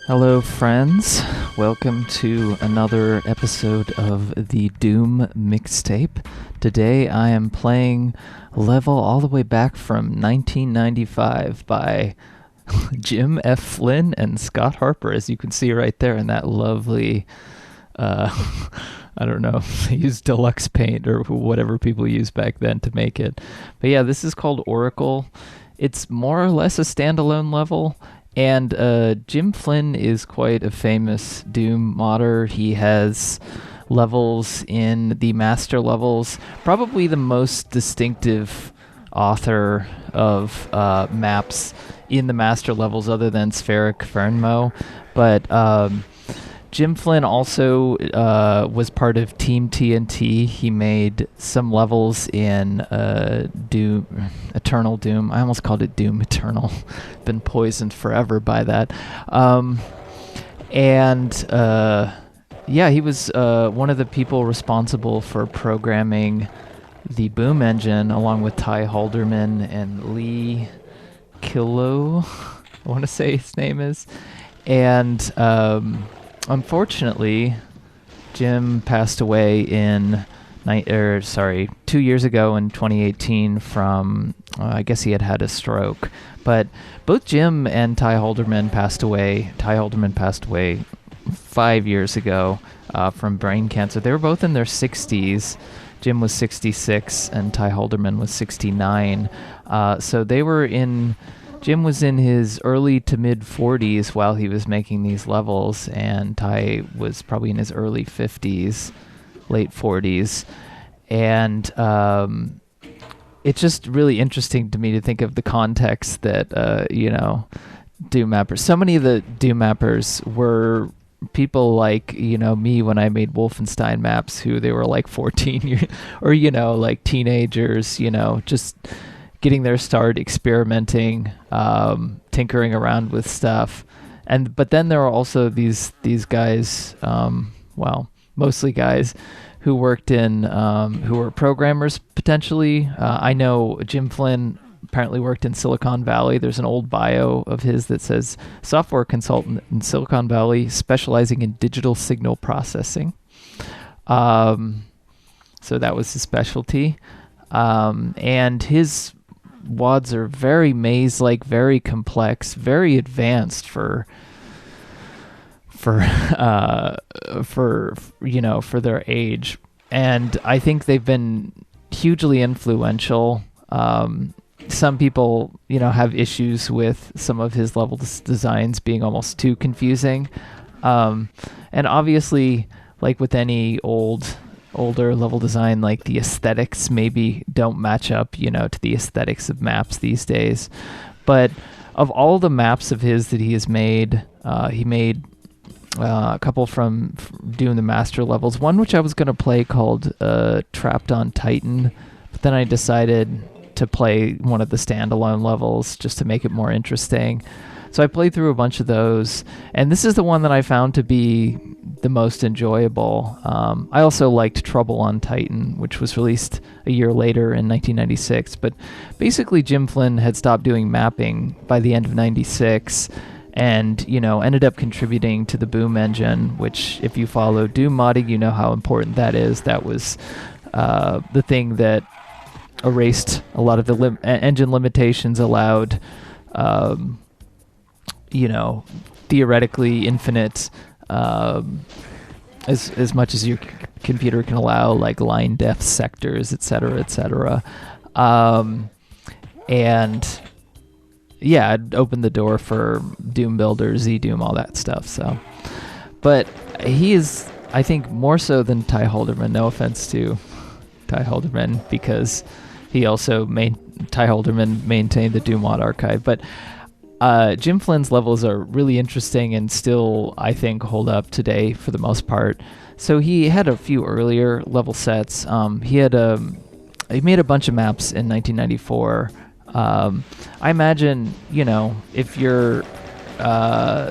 Hello, friends. Welcome to another episode of the Doom Mixtape. Today I am playing a level all the way back from 1995 by Jim F. Flynn and Scott Harper, as you can see right there in that lovely, I don't know, they used deluxe paint or whatever people used back then to make it. But yeah, this is called Oracle. It's more or less a standalone level. And Jim Flynn is quite a famous Doom modder. He has levels in the master levels, probably the most distinctive author of maps in the master levels other than Spheric Fernmo. But Jim Flynn also was part of Team TNT. He made some levels in Doom, Eternal Doom. I almost called it Doom Eternal. Been poisoned forever by that. Yeah, he was one of the people responsible for programming the Boom engine, along with Ty Halderman and Lee Kilo, I want to say his name is. And unfortunately, Jim passed away 2 years ago in 2018 from, I guess he had a stroke. But both Jim and Ty Halderman passed away. Ty Halderman passed away 5 years ago from brain cancer. They were both in their 60s. Jim was 66 and Ty Halderman was 69. So they were in... Jim was in his early to mid 40s while he was making these levels, and Ty was probably in his early 50s, late 40s. And it's just really interesting to me to think of the context that, Doom mappers. So many of the Doom mappers were people like, me when I made Wolfenstein maps, who they were like 14 years, or, like teenagers, just getting their start experimenting, tinkering around with stuff. But then there are also these guys, mostly guys who worked in, who were programmers potentially. I know Jim Flynn apparently worked in Silicon Valley. There's an old bio of his that says software consultant in Silicon Valley specializing in digital signal processing. So that was his specialty. And his WADs are very maze-like, very complex, very advanced for their age, and I think they've been hugely influential. Some people, have issues with some of his level designs being almost too confusing, and obviously, like with any older level design, like the aesthetics maybe don't match up, to the aesthetics of maps these days. But of all the maps of his that he has made, he made a couple from doing the master levels. One which I was going to play called Trapped on Titan, but then I decided to play one of the standalone levels just to make it more interesting. So I played through a bunch of those, and this is the one that I found to be the most enjoyable. I also liked Trouble on Titan, which was released a year later in 1996. But basically, Jim Flynn had stopped doing mapping by the end of 96, and ended up contributing to the Boom engine, which, if you follow Doom modding, you know how important that is. That was the thing that erased a lot of the engine limitations, allowed theoretically infinite, as much as your computer can allow, like line depth sectors, etc., etc. And yeah, it opened the door for Doom Builder, Z-Doom, all that stuff. So, but he is, I think, more so than Ty Halderman. No offense to Ty Halderman, because he also Ty Halderman maintained the Doom mod archive, but Jim Flynn's levels are really interesting and still, I think, hold up today for the most part. So he had a few earlier level sets. He made a bunch of maps in 1994. I imagine, if you're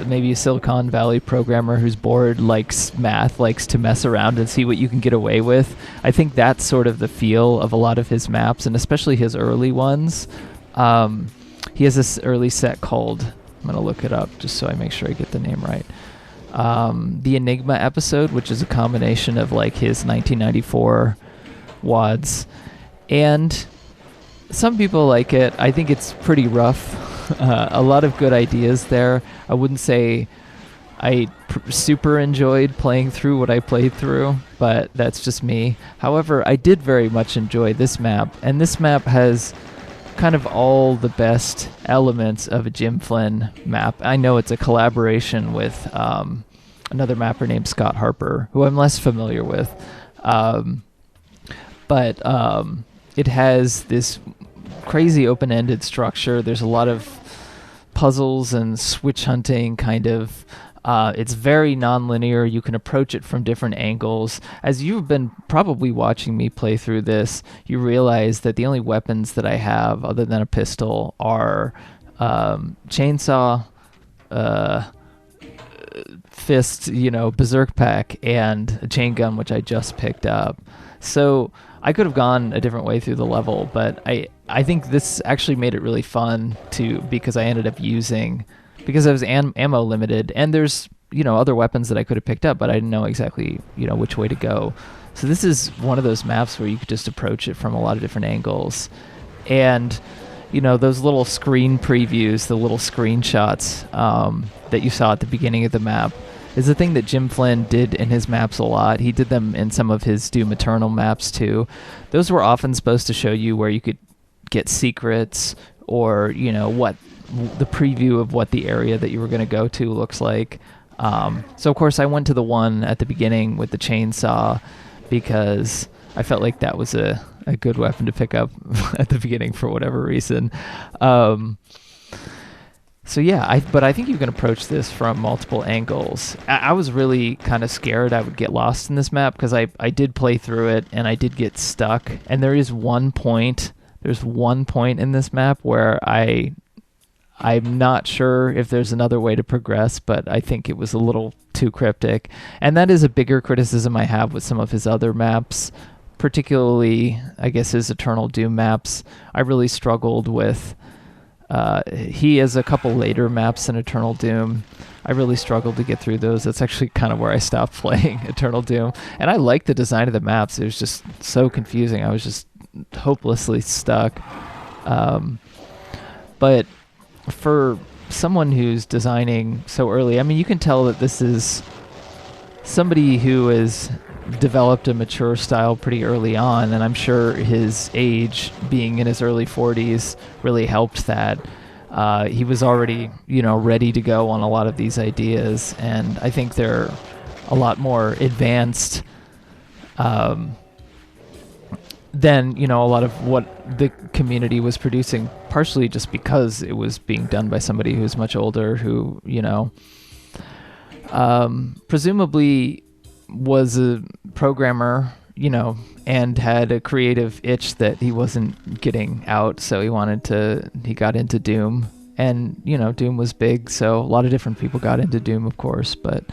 maybe a Silicon Valley programmer who's bored, likes math, likes to mess around and see what you can get away with, I think that's sort of the feel of a lot of his maps, and especially his early ones. He has this early set called going to look it up just so I make sure I get the name right. The Enigma episode, which is a combination of like his 1994 wads, and some people like it. I think it's pretty rough. A lot of good ideas there. I wouldn't say I super enjoyed playing through what I played through, but that's just me. However, I did very much enjoy this map, and this map has kind of all the best elements of a Jim Flynn map. I know it's a collaboration with another mapper named Scott Harper, who I'm less familiar with, but it has this crazy open-ended structure. There's a lot of puzzles and switch hunting kind of. It's very non-linear. You can approach it from different angles. As you've been probably watching me play through this, you realize that the only weapons that I have other than a pistol are chainsaw, fist, berserk pack, and a chain gun, which I just picked up. So I could have gone a different way through the level, but I think this actually made it really fun because I ended up using... because I was ammo limited, and there's other weapons that I could have picked up, but I didn't know exactly which way to go. So this is one of those maps where you could just approach it from a lot of different angles, and those little screen previews, the little screenshots that you saw at the beginning of the map, is a thing that Jim Flynn did in his maps a lot. He did them in some of his Doom Eternal maps too. Those were often supposed to show you where you could get secrets, or what the preview of what the area that you were going to go to looks like. So of course I went to the one at the beginning with the chainsaw because I felt like that was a good weapon to pick up at the beginning for whatever reason. So yeah, but I think you can approach this from multiple angles. I was really kind of scared I would get lost in this map because I did play through it and I did get stuck. And there's one point in this map where I'm not sure if there's another way to progress, but I think it was a little too cryptic. And that is a bigger criticism I have with some of his other maps, particularly, I guess, his Eternal Doom maps. I really struggled with... he has a couple later maps in Eternal Doom. I really struggled to get through those. That's actually kind of where I stopped playing Eternal Doom. And I liked the design of the maps. It was just so confusing. I was just hopelessly stuck. But for someone who's designing so early, I mean, you can tell that this is somebody who has developed a mature style pretty early on, and I'm sure his age, being in his early 40s, really helped that. He was already, ready to go on a lot of these ideas, and I think they're a lot more advanced than, a lot of what the community was producing, partially just because it was being done by somebody who's much older, who, presumably was a programmer, and had a creative itch that he wasn't getting out, so he got into Doom. And, Doom was big, so a lot of different people got into Doom, of course, but...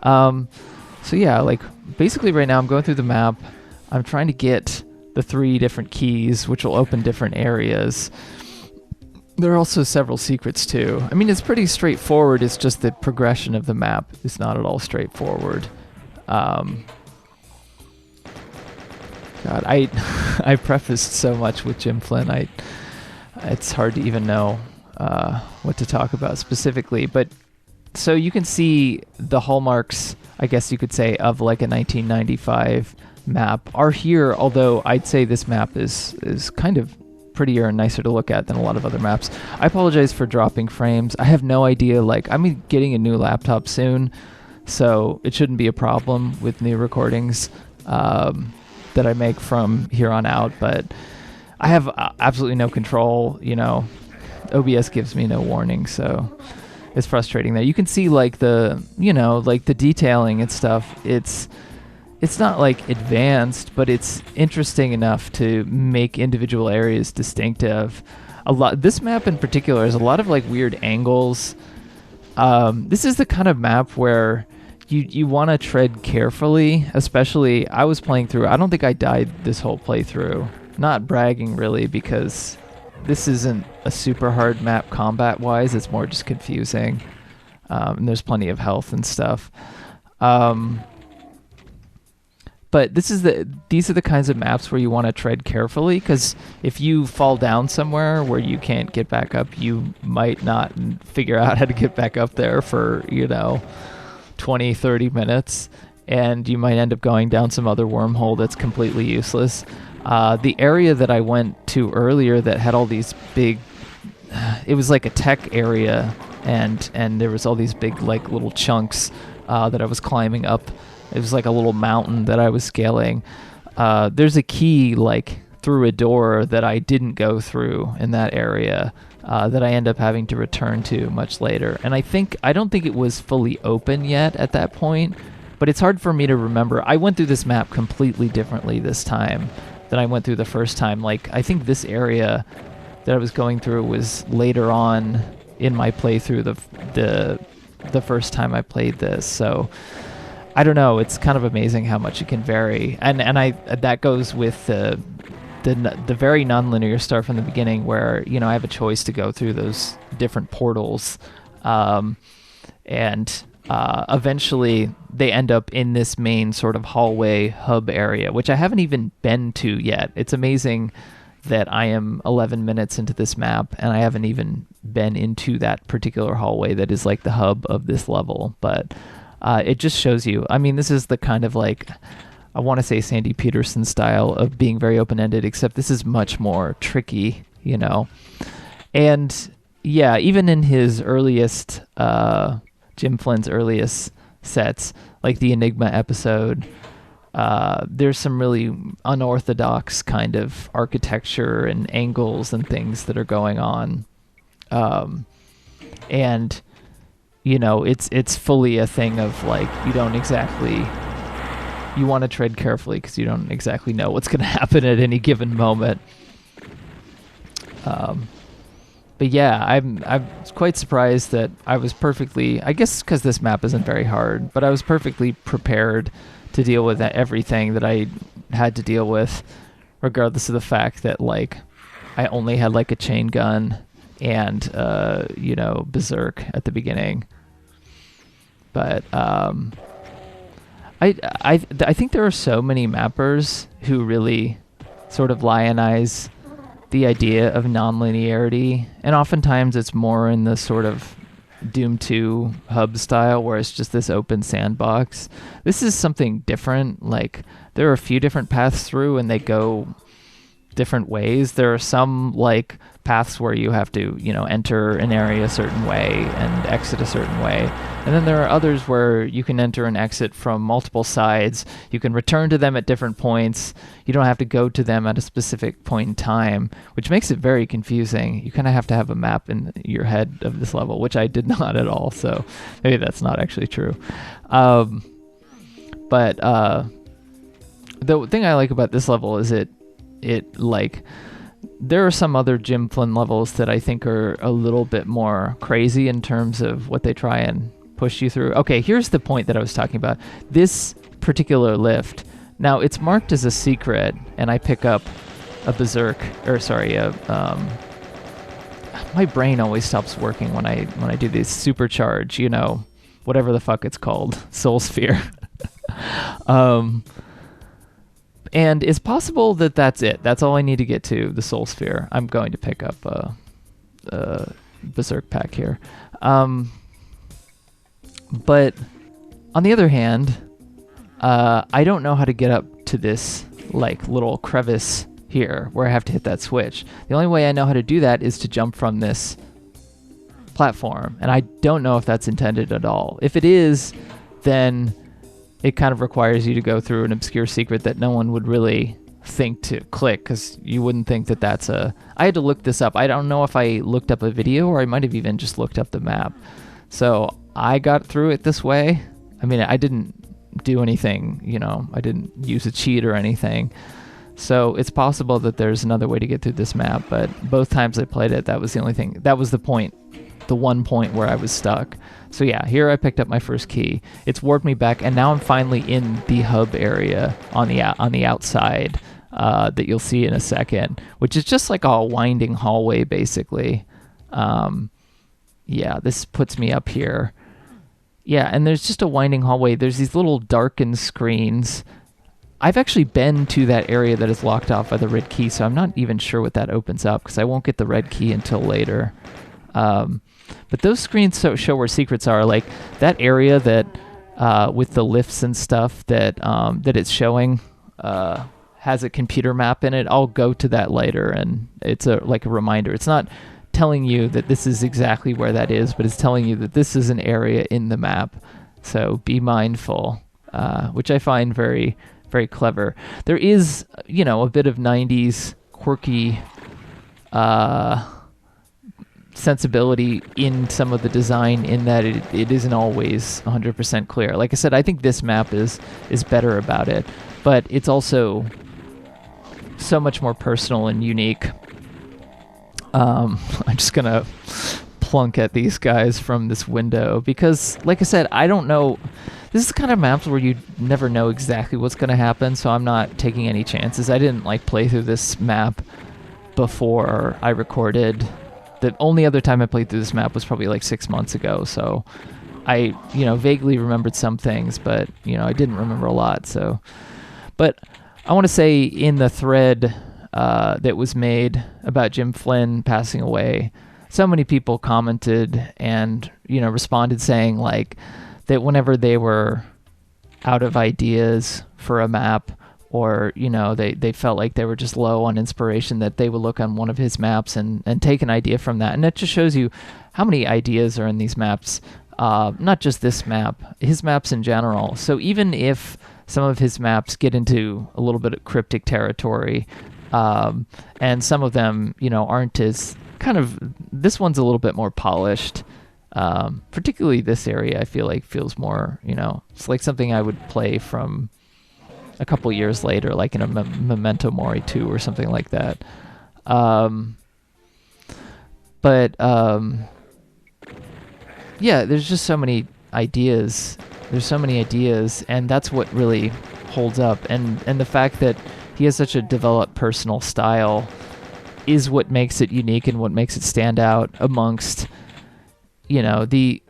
so yeah, like, basically right now I'm going through the map, I'm trying to get the 3 different keys, which will open different areas. There are also several secrets too. I mean, it's pretty straightforward, it's just the progression of the map is not at all straightforward. God, I prefaced so much with Jim Flynn, it's hard to even know what to talk about specifically, but so you can see the hallmarks, I guess you could say, of like a 1995 map are here, although I'd say this map is kind of prettier and nicer to look at than a lot of other maps. I apologize for dropping frames. I have no idea, I'm getting a new laptop soon, so it shouldn't be a problem with new recordings that I make from here on out, but I have absolutely no control, OBS gives me no warning, so it's frustrating that you can see the detailing and stuff. It's not advanced, but it's interesting enough to make individual areas distinctive. This map in particular has a lot of weird angles. This is the kind of map where you want to tread carefully, especially I was playing through. I don't think I died this whole playthrough. Not bragging really, because this isn't a super hard map combat-wise. It's more just confusing. And there's plenty of health and stuff. But these are the kinds of maps where you want to tread carefully, because if you fall down somewhere where you can't get back up, you might not figure out how to get back up there for, 20, 30 minutes, and you might end up going down some other wormhole that's completely useless. The area that I went to earlier that had all these big... it was like a tech area, and there was all these big, like, little chunks that I was climbing up. It was like a little mountain that I was scaling. There's a key, like, through a door that I didn't go through in that area that I end up having to return to much later. And I don't think it was fully open yet at that point, but it's hard for me to remember. I went through this map completely differently this time than I went through the first time. Like, I think this area that I was going through was later on in my playthrough the first time I played this. So I don't know. It's kind of amazing how much it can vary, and that goes with the very nonlinear start from the beginning, where I have a choice to go through those different portals, and eventually they end up in this main sort of hallway hub area, which I haven't even been to yet. It's amazing that I am 11 minutes into this map and I haven't even been into that particular hallway that is like the hub of this level, but. It just shows you. I mean, this is the kind of, like, I want to say Sandy Peterson style of being very open-ended, except this is much more tricky, And yeah, even in his earliest, Jim Flynn's earliest sets, like the Enigma episode, there's some really unorthodox kind of architecture and angles and things that are going on. And it's fully a thing of, like, you want to tread carefully because you don't exactly know what's going to happen at any given moment. But yeah, I was quite surprised that I was perfectly, I guess because this map isn't very hard, but I was perfectly prepared to deal with everything that I had to deal with, regardless of the fact that, like, I only had, like, a chain gun and Berserk at the beginning. But I think there are so many mappers who really sort of lionize the idea of nonlinearity, and oftentimes it's more in the sort of Doom 2 hub style where it's just this open sandbox. This is something different. Like, there are a few different paths through and they go different ways. There are some, like, paths where you have to, enter an area a certain way and exit a certain way. And then there are others where you can enter and exit from multiple sides. You can return to them at different points. You don't have to go to them at a specific point in time, which makes it very confusing. You kind of have to have a map in your head of this level, which I did not at all. So maybe that's not actually true. But the thing I like about this level is it like, there are some other Jim Flynn levels that I think are a little bit more crazy in terms of what they try and push you through. Okay, here's the point that I was talking about. This particular lift, now it's marked as a secret, and I pick up a Berserk, my brain always stops working when I do this supercharge, whatever the fuck it's called, Soul Sphere. And it's possible that that's it. That's all I need to get to the Soul Sphere. I'm going to pick up a Berserk pack here. But on the other hand, I don't know how to get up to this, like, little crevice here where I have to hit that switch. The only way I know how to do that is to jump from this platform. And I don't know if that's intended at all. If it is, then it kind of requires you to go through an obscure secret that no one would really think to click, because you wouldn't think that that's a... I had to look this up. I don't know if I looked up a video or I might have even just looked up the map. So I got through it this way. I mean, I didn't do anything, I didn't use a cheat or anything. So it's possible that there's another way to get through this map, but both times I played it, that was the only thing. That was the point, the one point where I was stuck. So yeah, here I picked up my first key. It's warped me back, and now I'm finally in the hub area on the outside. that you'll see in a second, which is just like a winding hallway, basically. Yeah, this puts me up here. Yeah, and there's just a winding hallway. There's these little darkened screens. I've actually been to that area that is locked off by the red key, so I'm not even sure what that opens up, because I won't get the red key until later. But those screens show where secrets are, like that area that with the lifts and stuff that that it's showing has a computer map in it. I'll go to that later, and it's like a reminder. It's not telling you that this is exactly where that is, but it's telling you that this is an area in the map. So be mindful, which I find very, very clever. There is, a bit of 90s quirky sensibility in some of the design, in that it isn't always 100% clear. Like I said, I think this map is better about it, but it's also so much more personal and unique. I'm just gonna plunk at these guys from this window because, like I said, I don't know. This is the kind of maps where you never know exactly what's going to happen, so I'm not taking any chances. I didn't play through this map before I recorded. The only other time I played through this map was probably like 6 months ago, so I, vaguely remembered some things, but, I didn't remember a lot. So, but I want to say in the thread that was made about Jim Flynn passing away, so many people commented and, responded saying that whenever they were out of ideas for a map, or, they felt like they were just low on inspiration, that they would look on one of his maps and take an idea from that. And it just shows you how many ideas are in these maps, not just this map, his maps in general. So even if some of his maps get into a little bit of cryptic territory, and some of them, aren't as this one's a little bit more polished. Particularly this area, I feel like feels more, it's like something I would play from a couple years later, like in a Memento Mori 2 or something like that. Yeah, there's just so many ideas. There's so many ideas, and that's what really holds up. And the fact that he has such a developed personal style is what makes it unique and what makes it stand out amongst, the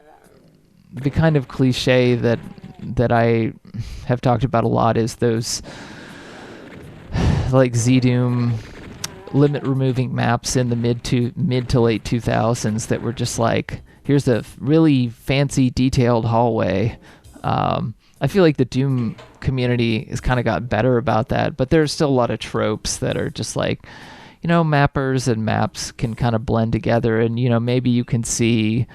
kind of cliche that I have talked about a lot, is those like ZDoom limit removing maps in the mid to late 2000s that were just like, here's a really fancy detailed hallway. I feel like the Doom community has kind of got better about that, but there's still a lot of tropes that are just like, mappers and maps can kind of blend together, and, maybe you can see,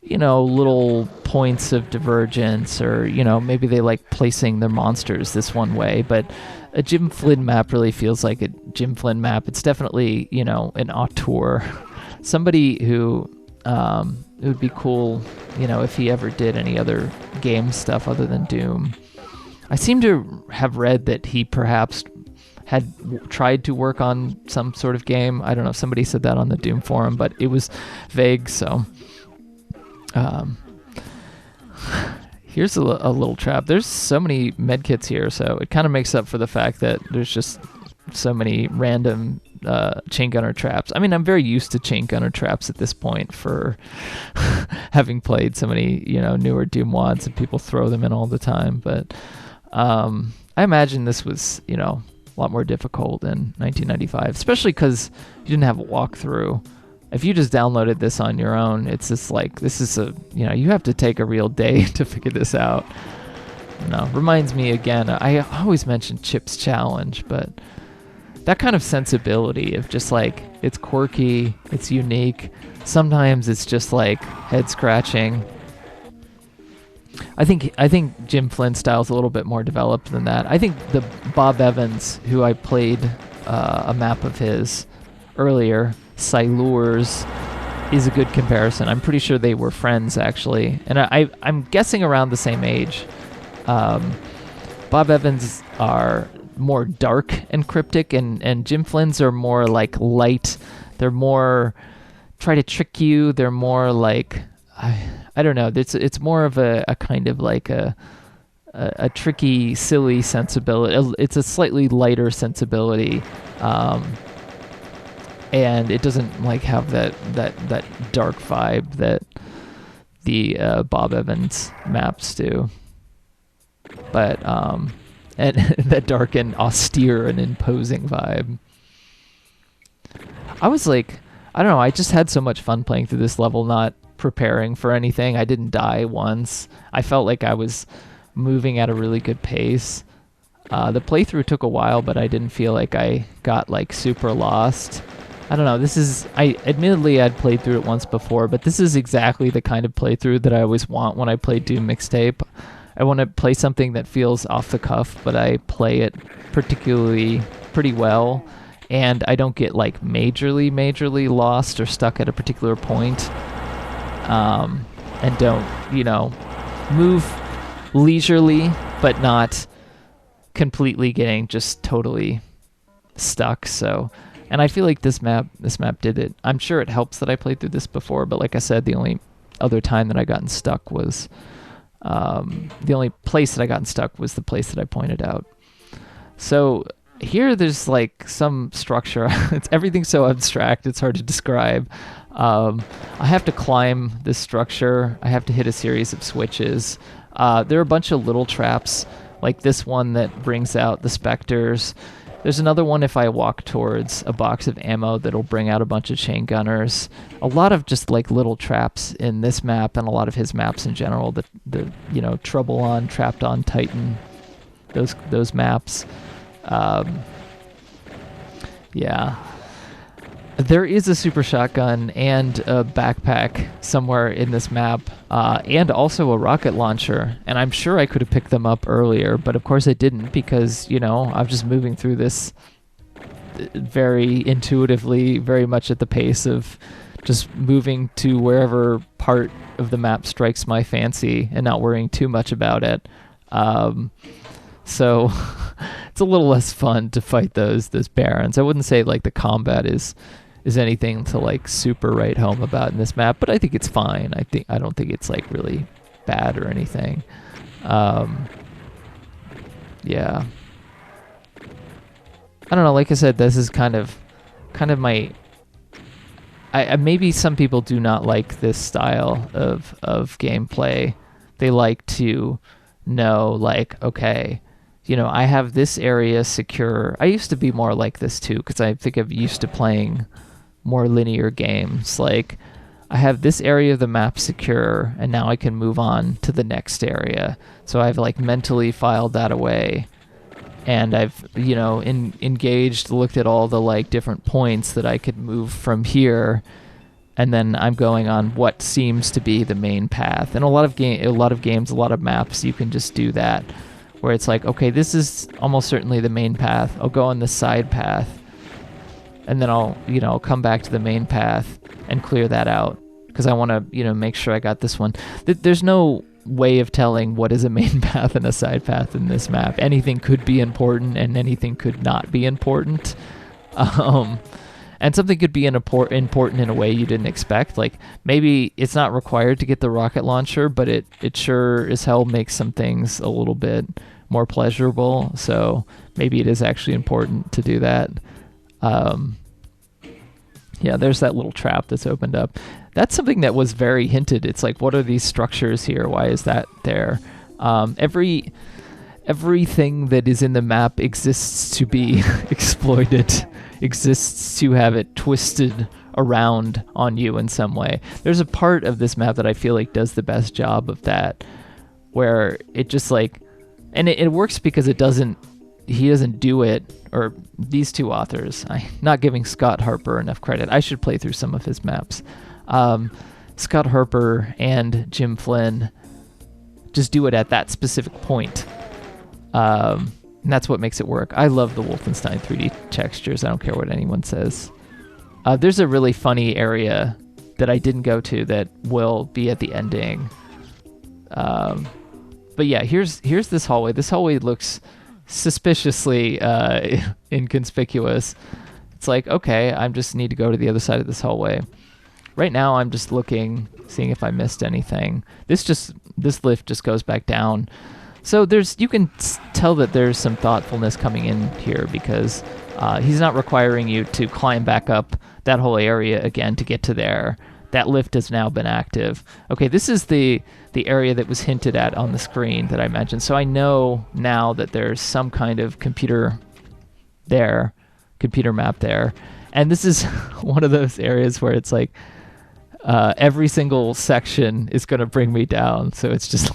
little points of divergence, or, maybe they like placing their monsters this one way, but a Jim Flynn map really feels like a Jim Flynn map. It's definitely, an auteur, somebody who, it would be cool, if he ever did any other game stuff other than Doom. I seem to have read that he perhaps had tried to work on some sort of game. I don't know if somebody said that on the Doom forum, but it was vague, so... here's a little trap. There's so many medkits here, so it kind of makes up for the fact that there's just so many random chain gunner traps. I mean, I'm very used to chain gunner traps at this point for having played so many, newer Doom mods, and people throw them in all the time. But I imagine this was, a lot more difficult in 1995, especially because you didn't have a walkthrough. If you just downloaded this on your own, it's just like, this is you have to take a real day to figure this out. Reminds me again, I always mention Chip's Challenge, but that kind of sensibility of just like, it's quirky, it's unique. Sometimes it's just like head scratching. I think Jim Flynn's style is a little bit more developed than that. I think the Bob Evans, who I played a map of his earlier, Silures, is a good comparison. I'm pretty sure they were friends, actually. And I'm guessing around the same age. Bob Evans are more dark and cryptic, and Jim Flynn's are more like light. They're more try to trick you. They're more like, I don't know. It's more of a kind of like a a tricky, silly sensibility. It's a slightly lighter sensibility, and it doesn't like have that dark vibe that the Bob Evans maps do. But and that dark and austere and imposing vibe. I was like, I don't know, I just had so much fun playing through this level, not preparing for anything. I didn't die once. I felt like I was moving at a really good pace. The playthrough took a while, but I didn't feel like I got like super lost. I don't know, admittedly I'd played through it once before, but this is exactly the kind of playthrough that I always want when I play Doom Mixtape. I want to play something that feels off the cuff, but I play it particularly pretty well, and I don't get like majorly lost or stuck at a particular point, and don't, move leisurely, but not completely getting just totally stuck. So, and I feel like this map did it. I'm sure it helps that I played through this before, but like I said, the only other time that I gotten stuck was the only place that I gotten stuck was the place that I pointed out. So here there's like some structure. Everything's so abstract, it's hard to describe. I have to climb this structure. I have to hit a series of switches. There are a bunch of little traps, like this one that brings out the specters. There's another one if I walk towards a box of ammo that'll bring out a bunch of chain gunners. A lot of just like little traps in this map and a lot of his maps in general. The Trouble on, Trapped on, Titan, those maps. Yeah. There is a super shotgun and a backpack somewhere in this map, and also a rocket launcher. And I'm sure I could have picked them up earlier, but of course I didn't because, I'm just moving through this very intuitively, very much at the pace of just moving to wherever part of the map strikes my fancy and not worrying too much about it. So it's a little less fun to fight those barons. I wouldn't say like the combat is anything to like super write home about in this map, but I think it's fine. I don't think it's like really bad or anything. Yeah. I don't know, like I said, this is kind of my maybe some people do not like this style of gameplay. They like to know like, okay, I have this area secure. I used to be more like this too, because I think I'm used to playing more linear games. Like, I have this area of the map secure, and now I can move on to the next area. So I've like mentally filed that away, and I've engaged, looked at all the like different points that I could move from here, and then I'm going on what seems to be the main path. And a lot of games, a lot of maps, you can just do that, where it's like, okay, this is almost certainly the main path. I'll go on the side path, and then I'll come back to the main path and clear that out because I want to, make sure I got this one. There's no way of telling what is a main path and a side path in this map. Anything could be important and anything could not be important. And something could be important in a way you didn't expect. Like, maybe it's not required to get the rocket launcher, but it sure as hell makes some things a little bit more pleasurable. So maybe it is actually important to do that. Yeah, there's that little trap that's opened up. That's something that was very hinted. It's like, what are these structures here? Why is that there? Everything that is in the map exists to be exploited, exists to have it twisted around on you in some way. There's a part of this map that I feel like does the best job of that, where it just like, and it works because he doesn't do it, or these two authors, I'm not giving Scott Harper enough credit. I should play through some of his maps. Scott Harper and Jim Flynn just do it at that specific point. And that's what makes it work. I love the Wolfenstein 3D textures. I don't care what anyone says. There's a really funny area that I didn't go to that will be at the ending. But yeah, here's this hallway. This hallway looks suspiciously inconspicuous. It's like, okay, I just need to go to the other side of this hallway. Right now, I'm just looking, seeing if I missed anything. This lift just goes back down. So you can tell that there's some thoughtfulness coming in here, because he's not requiring you to climb back up that whole area again to get to there. That lift has now been active. Okay, this is the area that was hinted at on the screen that I mentioned. So I know now that there's some kind of computer map there. And this is one of those areas where it's like every single section is going to bring me down. So it's just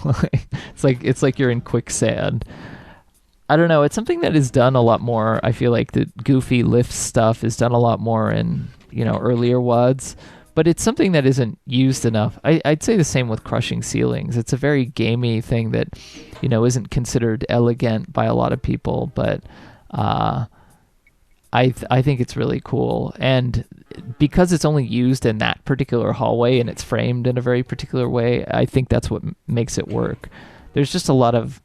it's like you're in quicksand. I don't know. It's something that is done a lot more. I feel like the goofy lift stuff is done a lot more in, earlier WADs, but it's something that isn't used enough. I'd say the same with crushing ceilings. It's a very gamey thing that, isn't considered elegant by a lot of people, but I think it's really cool. And because it's only used in that particular hallway and it's framed in a very particular way, I think that's what makes it work. There's just a lot of,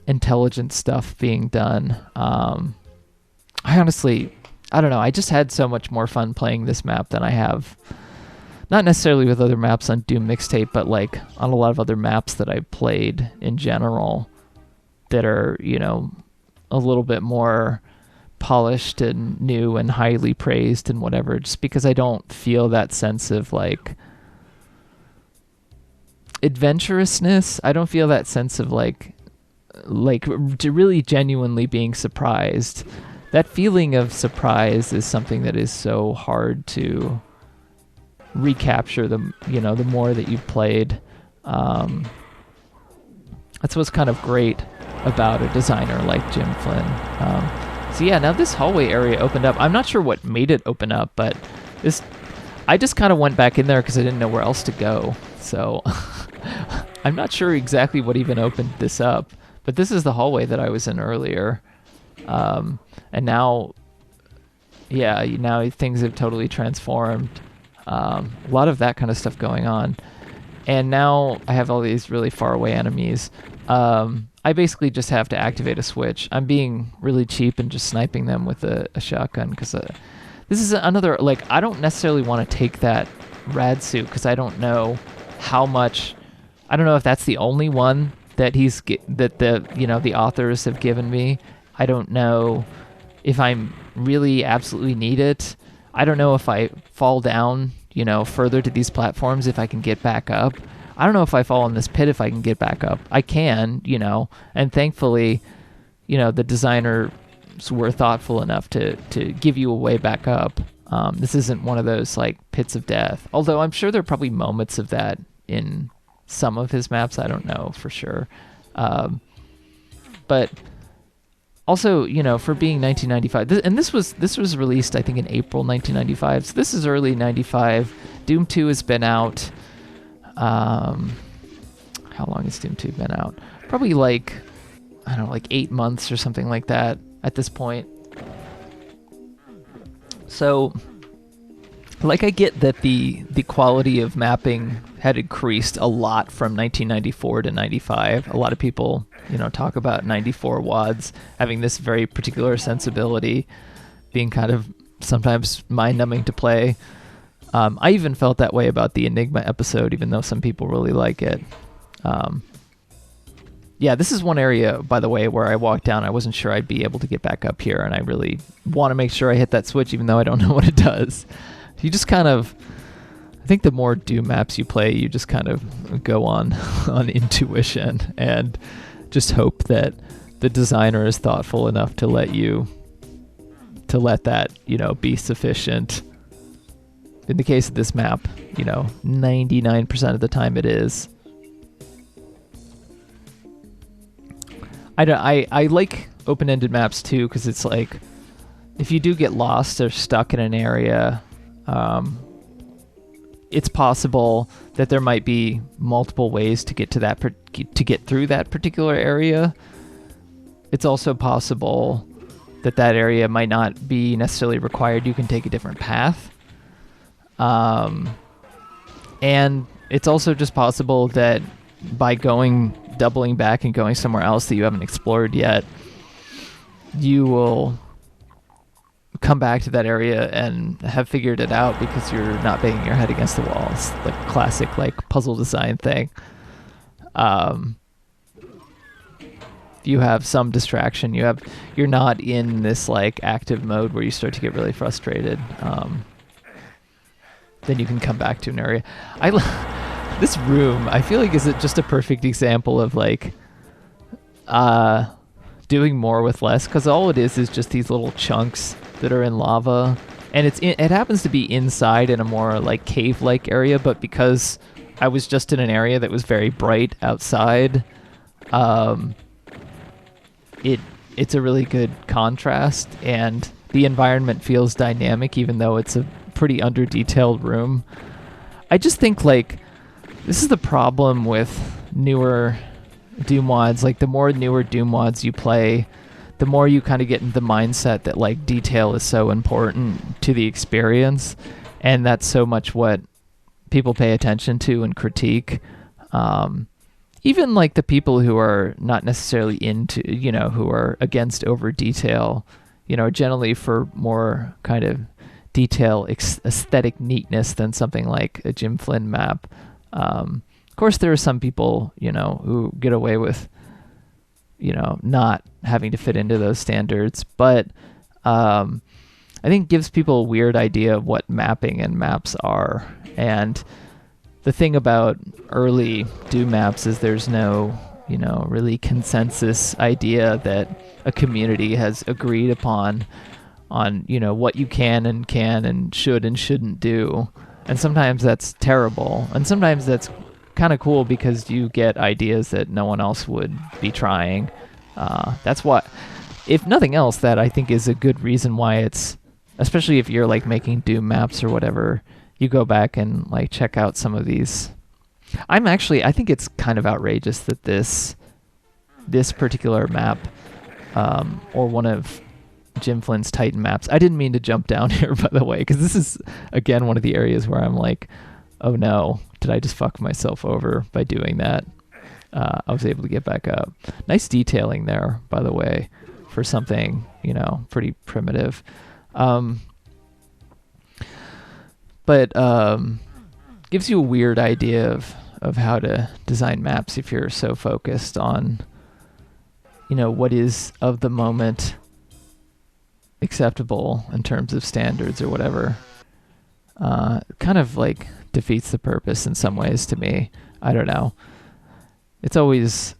intelligent stuff being done. I don't know. I just had so much more fun playing this map than I have, not necessarily with other maps on Doom Mixtape, but like on a lot of other maps that I played in general that are, a little bit more polished and new and highly praised and whatever, just because I don't feel that sense of like adventurousness. I don't feel that sense of like really genuinely being surprised. That feeling of surprise is something that is so hard to recapture the more that you've played. That's what's kind of great about a designer like Jim Flynn. So yeah, now this hallway area opened up. I'm not sure what made it open up, but I just kind of went back in there because I didn't know where else to go. So I'm not sure exactly what even opened this up, but this is the hallway that I was in earlier. And now, now things have totally transformed. A lot of that kind of stuff going on. And now I have all these really far away enemies. I basically just have to activate a switch. I'm being really cheap and just sniping them with a shotgun, because this is another, like, I don't necessarily want to take that rad suit because I don't know how much. I don't know if that's the only one that the authors have given me. I don't know if I'm really absolutely need it. I don't know if I fall down, further to these platforms, if I can get back up. I don't know if I fall in this pit if I can get back up. I can, and thankfully, the designers were thoughtful enough to give you a way back up. This isn't one of those like pits of death, although I'm sure there are probably moments of that in some of his maps. I don't know for sure. But also, for being 1995, and this was released, I think, in April 1995. So this is early 95. Doom 2 has been out. How long has Doom 2 been out? Probably like 8 months or something like that at this point. So, I get that the quality of mapping had increased a lot from 1994 to 95. A lot of people, talk about 94 WADs having this very particular sensibility, being kind of sometimes mind-numbing to play. I even felt that way about the Enigma episode, even though some people really like it. This is one area, by the way, where I walked down. I wasn't sure I'd be able to get back up here, and I really want to make sure I hit that switch, even though I don't know what it does. You just kind of, I think the more Doom maps you play, you just kind of go on intuition and just hope that the designer is thoughtful enough to let that, be sufficient. In the case of this map, 99% of the time it is. I like open-ended maps too, because it's like, if you do get lost or stuck in an area, it's possible that there might be multiple ways to get to get through that particular area. It's also possible that area might not be necessarily required. You can take a different path. And it's also just possible that by doubling back and going somewhere else that you haven't explored yet, you will come back to that area and have figured it out because you're not banging your head against the wall. It's like classic puzzle design thing. um, you have some distraction. You're not in this like active mode where you start to get really frustrated. Then you can come back to an area. This room, I feel like, is just a perfect example of like doing more with less, because all it is just these little chunks that are in lava, and it happens to be inside in a more like cave-like area, but because I was just in an area that was very bright outside, it's a really good contrast, and the environment feels dynamic even though it's a pretty under-detailed room. I just think like this is the problem with newer Doom mods. Like the more newer Doom mods you play, the more you kind of get into the mindset that like detail is so important to the experience, and that's so much what people pay attention to and critique. Even like the people who are not necessarily into, who are against over detail, generally for more kind of detail, aesthetic neatness than something like a Jim Flynn map. Of course, there are some people, who get away with, not having to fit into those standards, but I think it gives people a weird idea of what mapping and maps are. And the thing about early Doom maps is there's no, really consensus idea that a community has agreed upon on, what you can and should and shouldn't do. And sometimes that's terrible. And sometimes that's kind of cool because you get ideas that no one else would be trying. That's what, if nothing else, that I think is a good reason why it's, especially if you're like making Doom maps or whatever, you go back and like check out some of these. I think it's kind of outrageous that this particular map, or one of Jim Flynn's Titan maps. I didn't mean to jump down here, by the way, because this is, again, one of the areas where I'm like, oh no, did I just fuck myself over by doing that? I was able to get back up. Nice detailing there, by the way, for something, pretty primitive. But gives you a weird idea of how to design maps if you're so focused on, what is of the moment acceptable in terms of standards or whatever. Kind of like defeats the purpose in some ways to me. I don't know. It's always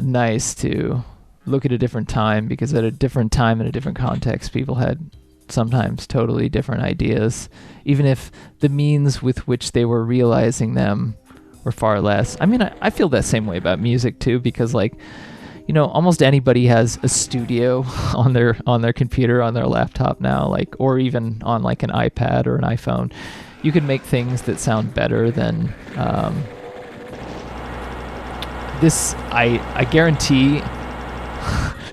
nice to look at a different time, because at a different time in a different context, people had sometimes totally different ideas, even if the means with which they were realizing them were far less. I mean, I feel that same way about music too, because like, almost anybody has a studio on their computer, on their laptop now, like, or even on like an iPad or an iPhone. You can make things that sound better than this. I guarantee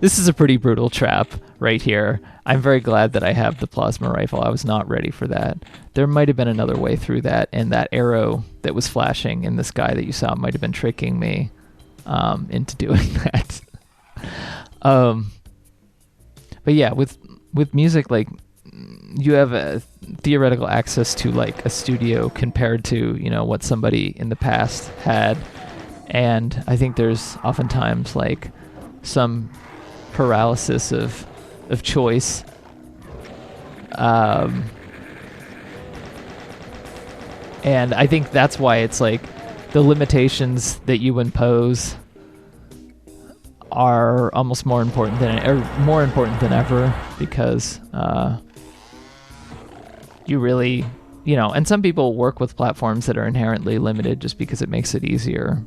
this is a pretty brutal trap right here. I'm very glad that I have the plasma rifle. I was not ready for that. There might have been another way through that, and that arrow that was flashing in the sky that you saw might have been tricking me into doing that. But yeah, with music, like, you have a theoretical access to like a studio compared to, what somebody in the past had. And I think there's oftentimes like some paralysis of choice. And I think that's why it's like the limitations that you impose are almost more important than ever, because you really, and some people work with platforms that are inherently limited just because it makes it easier.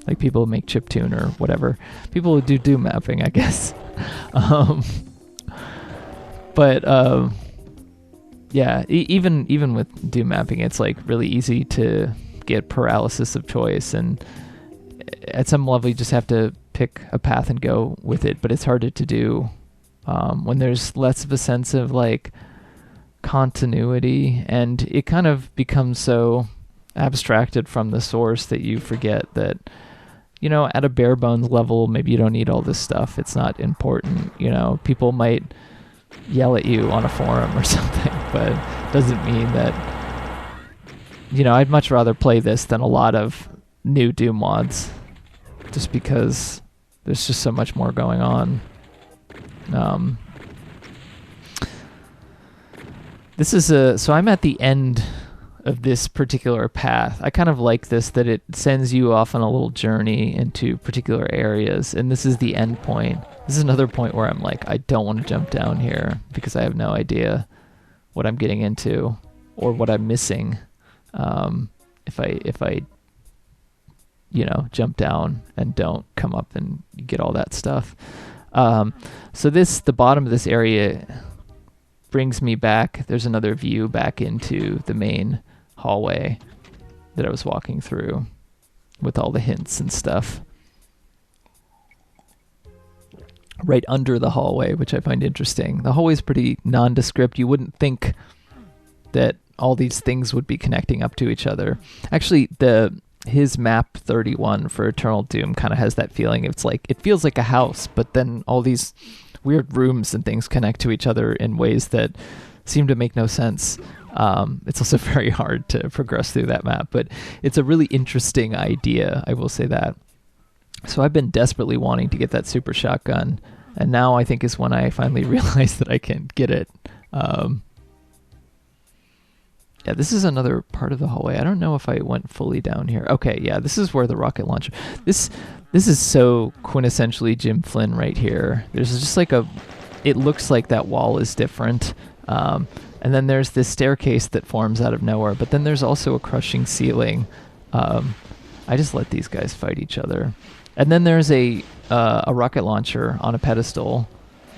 Like people who make chiptune or whatever. People who do Doom mapping, I guess. Yeah, even with Doom mapping, it's like really easy to get paralysis of choice, and at some level you just have to pick a path and go with it. But it's harder to do when there's less of a sense of like continuity, and it kind of becomes so abstracted from the source that you forget that, at a bare bones level, maybe you don't need all this stuff. It's not important. People might yell at you on a forum or something, but it doesn't mean that, I'd much rather play this than a lot of new Doom mods. just because there's just so much more going on. This is so I'm at the end of this particular path. I kind of like this, that it sends you off on a little journey into particular areas, and this is the end point. This is another point where I'm like, I don't want to jump down here because I have no idea what I'm getting into or what I'm missing if I jump down and don't come up and get all that stuff. So the bottom of this area brings me back. There's another view back into the main hallway that I was walking through with all the hints and stuff. Right under the hallway, which I find interesting. The hallway is pretty nondescript. You wouldn't think that all these things would be connecting up to each other. Actually, his map 31 for Eternal Doom kind of has that feeling. It's like, it feels like a house, but then all these weird rooms and things connect to each other in ways that seem to make no sense. It's also very hard to progress through that map, but it's a really interesting idea, I will say that. So I've been desperately wanting to get that super shotgun, and now I think is when I finally realized that I can get it. Yeah, this is another part of the hallway. I don't know if I went fully down here. Okay, yeah, this is where the rocket launcher... This is so quintessentially Jim Flynn right here. There's just like it looks like that wall is different. And then there's this staircase that forms out of nowhere, but then there's also a crushing ceiling. I just let these guys fight each other. And then there's a rocket launcher on a pedestal.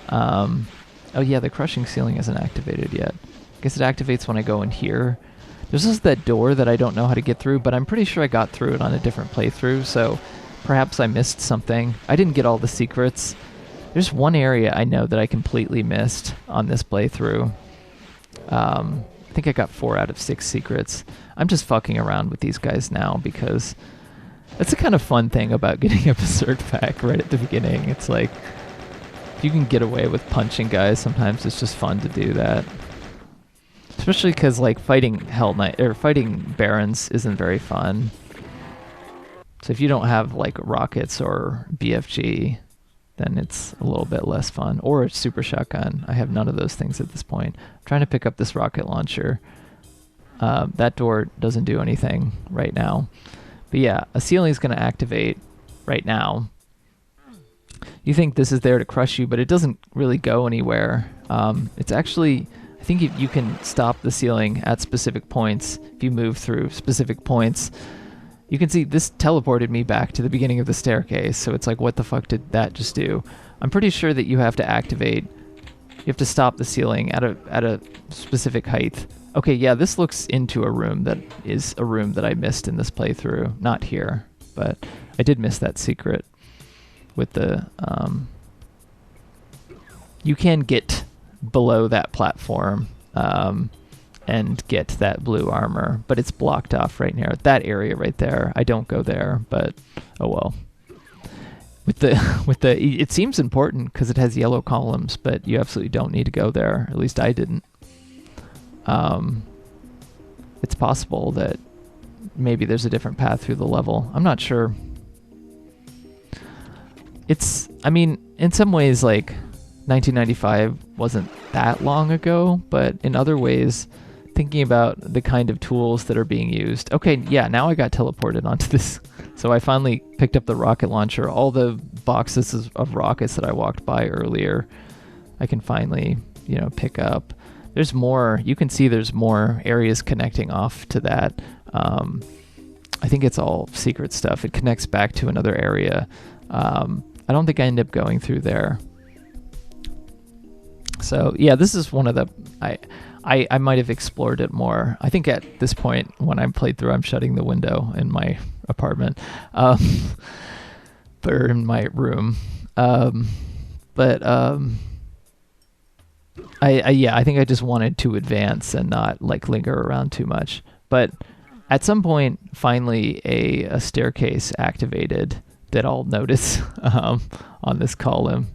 Oh yeah, the crushing ceiling isn't activated yet. I guess it activates when I go in here. There's just that door that I don't know how to get through, but I'm pretty sure I got through it on a different playthrough, so perhaps I missed something. I didn't get all the secrets. There's one area I know that I completely missed on this playthrough. I think I got 4 out of 6 secrets. I'm just fucking around with these guys now because that's the kind of fun thing about getting a Berserk pack right at the beginning. It's like, if you can get away with punching guys, sometimes it's just fun to do that. Especially because like fighting Hell Knight or fighting Barons isn't very fun. So if you don't have like rockets or BFG, then it's a little bit less fun. Or a super shotgun. I have none of those things at this point. I'm trying to pick up this rocket launcher. That door doesn't do anything right now. But yeah, a ceiling is going to activate right now. You think this is there to crush you, but it doesn't really go anywhere. It's actually... I think if you can stop the ceiling at specific points, if you move through specific points, you can see this teleported me back to the beginning of the staircase. So it's like, what the fuck did that just do? I'm pretty sure that you have to activate, you have to stop the ceiling at a specific height. Okay, yeah, this looks into a room that is a room that I missed in this playthrough. Not here, but I did miss that secret with the, you can get below that platform and get that blue armor, but it's blocked off right near that area right there. I don't go there, but oh well. With the it seems important because it has yellow columns, but you absolutely don't need to go there. At least I didn't. It's possible that maybe there's a different path through the level. I'm not sure. I mean, in some ways, like 1995 wasn't that long ago, but in other ways, thinking about the kind of tools that are being used. Okay, yeah, now I got teleported onto this. So I finally picked up the rocket launcher. All the boxes of rockets that I walked by earlier, I can finally, pick up. There's more. You can see there's more areas connecting off to that. I think it's all secret stuff. It connects back to another area. I don't think I end up going through there. So yeah, this is one of the, I might have explored it more. I think at this point when I'm played through, I'm shutting the window in my apartment, or in my room. I think I just wanted to advance and not like linger around too much. But at some point, finally a staircase activated that I'll notice on this column.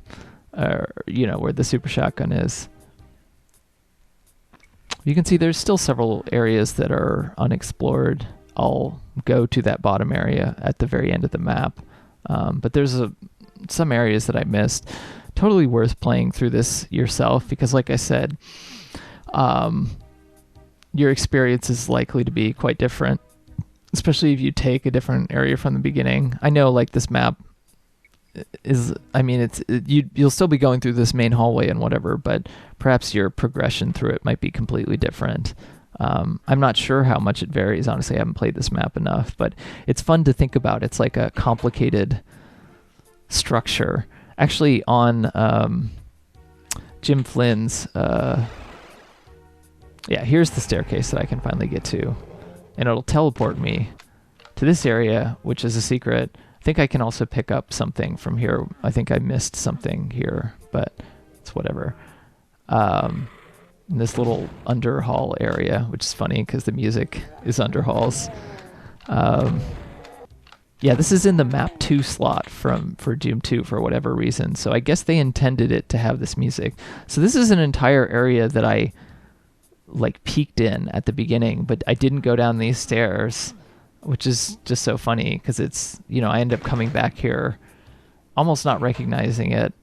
Where the super shotgun is. You can see there's still several areas that are unexplored. I'll go to that bottom area at the very end of the map. But there's some areas that I missed. Totally worth playing through this yourself because, like I said, your experience is likely to be quite different, especially if you take a different area from the beginning. I know, like, this map is, I mean, you'll still be going through this main hallway and whatever, but perhaps your progression through it might be completely different. I'm not sure how much it varies. Honestly, I haven't played this map enough, but it's fun to think about. It's like a complicated structure. Actually, on Jim Flynn's, here's the staircase that I can finally get to, and it'll teleport me to this area, which is a secret. I think I can also pick up something from here. I think I missed something here, but it's whatever. In this little underhall area, which is funny because the music is underhalls. This is in the map 2 slot for Doom 2 for whatever reason. So I guess they intended it to have this music. So this is an entire area that I like peeked in at the beginning, but I didn't go down these stairs, which is just so funny because it's, I end up coming back here almost not recognizing it.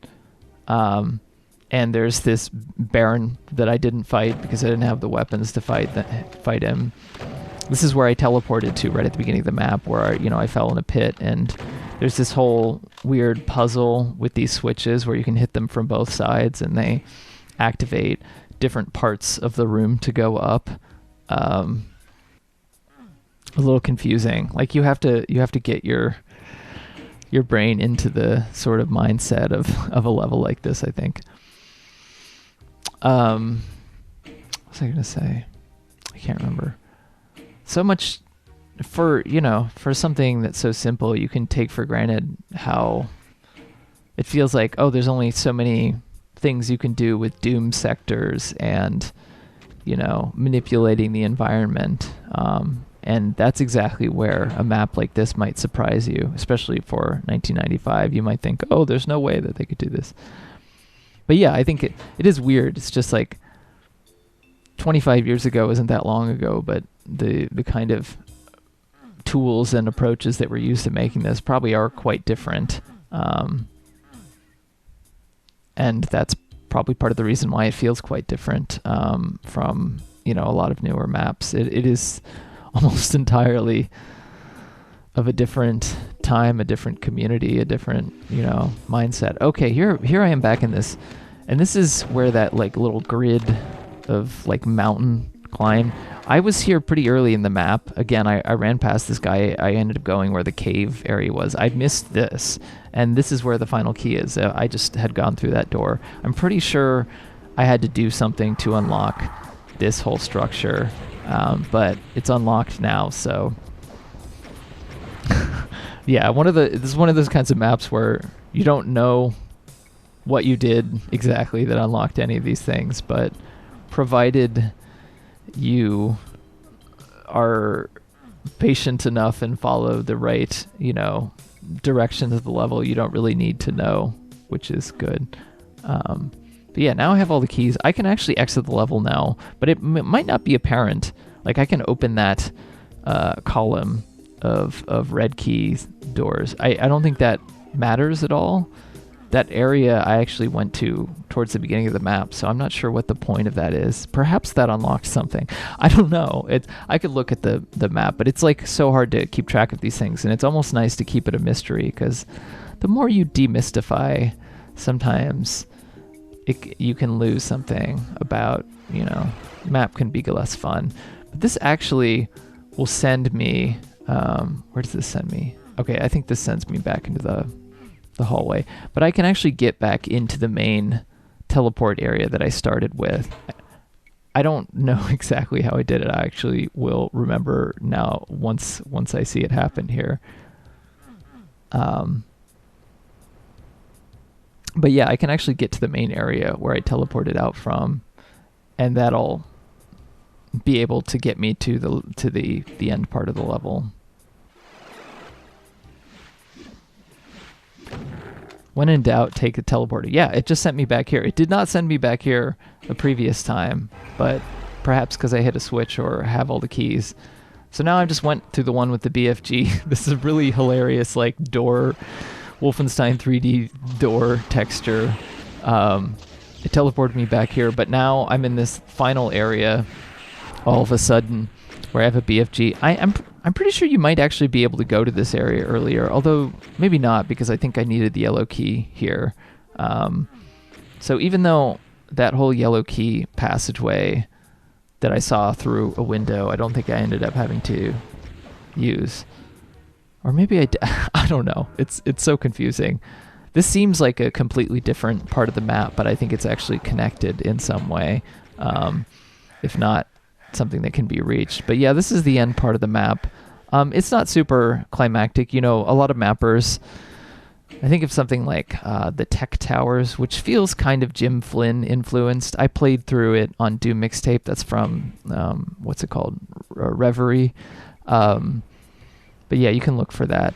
And there's this Baron that I didn't fight because I didn't have the weapons to fight him. This is where I teleported to right at the beginning of the map, where I fell in a pit, and there's this whole weird puzzle with these switches where you can hit them from both sides and they activate different parts of the room to go up. A little confusing. Like you have to get your brain into the sort of mindset of a level like this, I think. What was I gonna say? I can't remember. So much for something that's so simple, you can take for granted how it feels like, oh, there's only so many things you can do with Doom sectors and, manipulating the environment. And that's exactly where a map like this might surprise you, especially for 1995. You might think, oh, there's no way that they could do this. But yeah, I think it is weird. It's just like 25 years ago isn't that long ago, but the kind of tools and approaches that were used to making this probably are quite different. And that's probably part of the reason why it feels quite different from, a lot of newer maps. It is almost entirely of a different time, a different community, a different, mindset. Okay, here I am back in this, and this is where that like little grid of like mountain climb. I was here pretty early in the map. Again, I ran past this guy. I ended up going where the cave area was. I missed this, and this is where the final key is. I just had gone through that door. I'm pretty sure I had to do something to unlock this whole structure, but it's unlocked now, so yeah, this is one of those kinds of maps where you don't know what you did exactly that unlocked any of these things, but provided you are patient enough and follow the right, direction of the level, you don't really need to know, which is good. But yeah, now I have all the keys. I can actually exit the level now, but it might not be apparent. Like I can open that column of red key doors. I don't think that matters at all. That area I actually went to towards the beginning of the map, so I'm not sure what the point of that is. Perhaps that unlocked something. I don't know. I could look at the map, but it's like so hard to keep track of these things, and it's almost nice to keep it a mystery, because the more you demystify, sometimes you can lose something about, map can be less fun. But this actually will send me, where does this send me? Okay, I think this sends me back into the hallway, but I can actually get back into the main teleport area that I started with. I don't know exactly how I did it. I actually will remember now once I see it happen here. But yeah, I can actually get to the main area where I teleported out from, and that'll be able to get me to the end part of the level. When in doubt, take the teleporter. Yeah, it just sent me back here. It did not send me back here the previous time, but perhaps because I hit a switch or have all the keys, So now I just went through the one with the BFG. This is really hilarious, like door, Wolfenstein 3D door texture. It teleported me back here, but now I'm in this final area all of a sudden where I have a BFG. I'm pretty sure you might actually be able to go to this area earlier, although maybe not, because I think I needed the yellow key here. So even though that whole yellow key passageway that I saw through a window, I don't think I ended up having to use. Or maybe I don't know. It's so confusing. This seems like a completely different part of the map, but I think it's actually connected in some way, if not something that can be reached. But yeah, this is the end part of the map. It's not super climactic. You know, a lot of mappers, I think of something like the Tech Towers, which feels kind of Jim Flynn influenced. I played through it on Doom MIXTAPE. That's from, what's it called? Reverie. But yeah, you can look for that.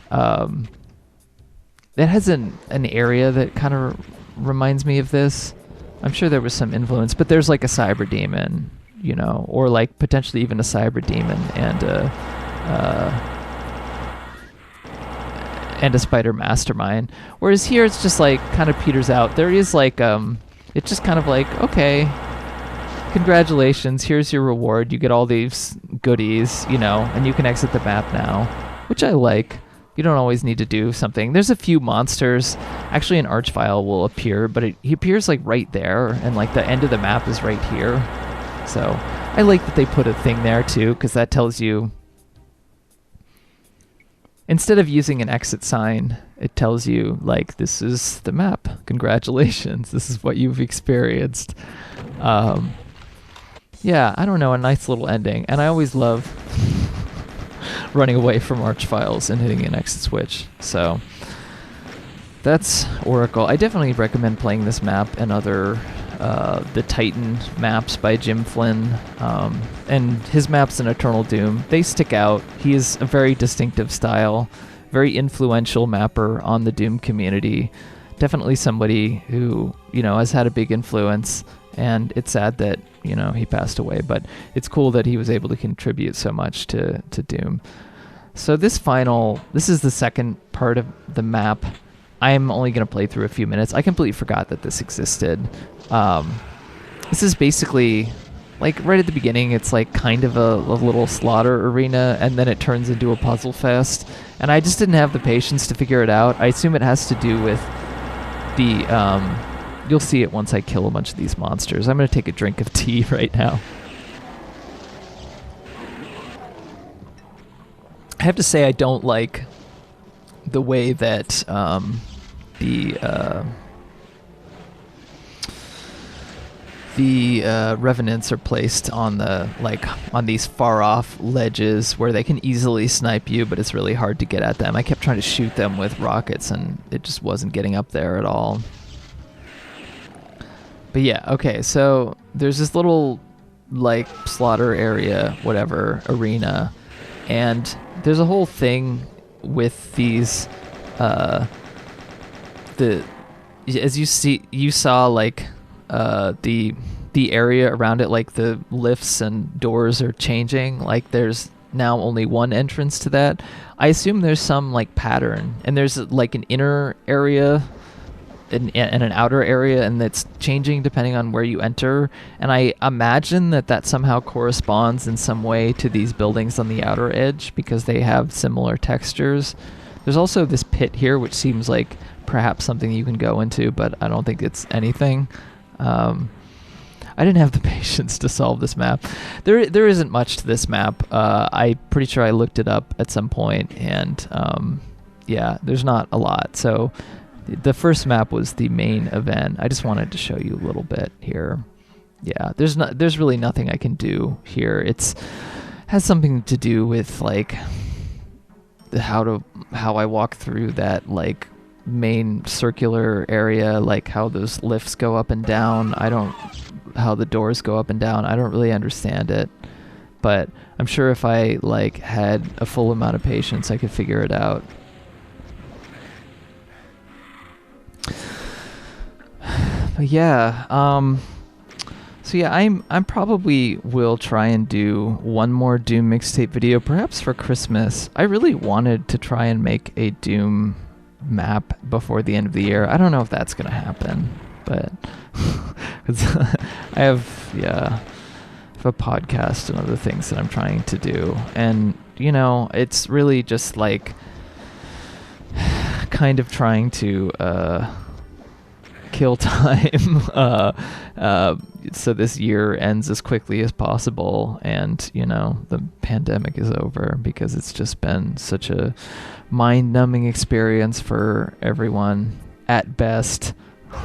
It has an area that kind of reminds me of this. I'm sure there was some influence, but there's like a cyber demon, you know, or like potentially even a cyber demon and a spider mastermind. Whereas here it's just like kind of peters out. There is like it's just kind of like, okay, congratulations, here's your reward. You get all these goodies, you know, and you can exit the map now, which I like. You don't always need to do something. There's a few monsters. Actually, an Archvile will appear, but he appears like right there, and like the end of the map is right here. So I like that they put a thing there too, because that tells you, instead of using an exit sign, it tells you like, this is the map. Congratulations, this is what you've experienced. Yeah, I don't know, a nice little ending. And I always love running away from Archviles and hitting an exit switch. So that's Oracle. I definitely recommend playing this map and other the Titan maps by Jim Flynn, and his maps in Eternal Doom. They stick out. He is a very distinctive style, very influential mapper on the Doom community. Definitely somebody who, you know, has had a big influence, and it's sad that, you know, he passed away, but it's cool that he was able to contribute so much to Doom. So this is the second part of the map. I'm only going to play through a few minutes. I completely forgot that this existed. This is basically, like, right at the beginning, it's like kind of a little slaughter arena, and then it turns into a puzzle fest. And I just didn't have the patience to figure it out. I assume it has to do with the, you'll see it once I kill a bunch of these monsters. I'm going to take a drink of tea right now. I have to say I don't like the way that the revenants are placed on on these far off ledges where they can easily snipe you, but it's really hard to get at them. I kept trying to shoot them with rockets and it just wasn't getting up there at all. But yeah, okay, so there's this little like slaughter area, whatever, arena, and there's a whole thing with these as you saw like the area around it, like the lifts and doors are changing. Like there's now only one entrance to that. I assume there's some like pattern, and there's like an inner area and an outer area, and it's changing depending on where you enter. And I imagine that somehow corresponds in some way to these buildings on the outer edge because they have similar textures. There's also this pit here, which seems like perhaps something you can go into, but I don't think it's anything. I didn't have the patience to solve this map. There isn't much to this map. I'm pretty sure I looked it up at some point, and yeah, there's not a lot. So the first map was the main event. I just wanted to show you a little bit here. Yeah, there's really nothing I can do here. Has something to do with like how I walk through that like main circular area, like how those lifts go up and down. How the doors go up and down. I don't really understand it, but I'm sure if I like had a full amount of patience, I could figure it out. But yeah, so So yeah, I'm probably will try and do one more Doom mixtape video, perhaps for Christmas. I really wanted to try and make a Doom map before the end of the year. I don't know if that's gonna happen, but I have a podcast and other things that I'm trying to do, and you know, it's really just like kind of trying to kill time so this year ends as quickly as possible, and you know, the pandemic is over, because it's just been such a mind-numbing experience for everyone at best,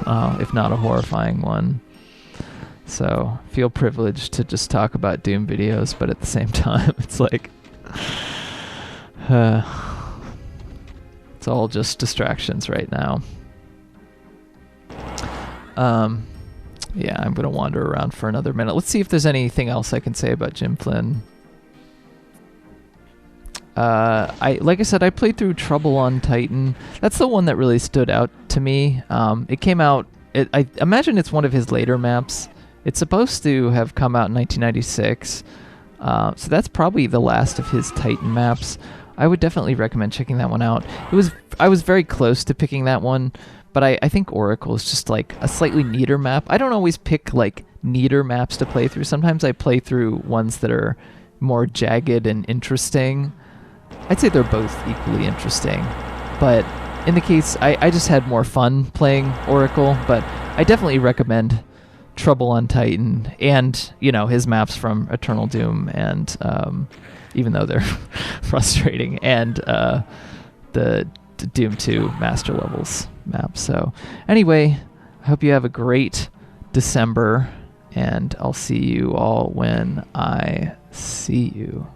if not a horrifying one. So feel privileged to just talk about Doom videos, but at the same time it's like it's all just distractions right now. Yeah, I'm going to wander around for another minute. Let's see if there's anything else I can say about Jim Flynn. Like I said, I played through Trouble on Titan. That's the one that really stood out to me. It came out, I imagine it's one of his later maps. It's supposed to have come out in 1996. So that's probably the last of his Titan maps. I would definitely recommend checking that one out. I was very close to picking that one, but I think Oracle is just like a slightly neater map. I don't always pick like neater maps to play through. Sometimes I play through ones that are more jagged and interesting. I'd say they're both equally interesting, but in the case, I just had more fun playing Oracle, but I definitely recommend Trouble on Titan and, you know, his maps from Eternal Doom, and even though they're frustrating, and the Doom 2 Master Levels map. So anyway, I hope you have a great December, and I'll see you all when I see you.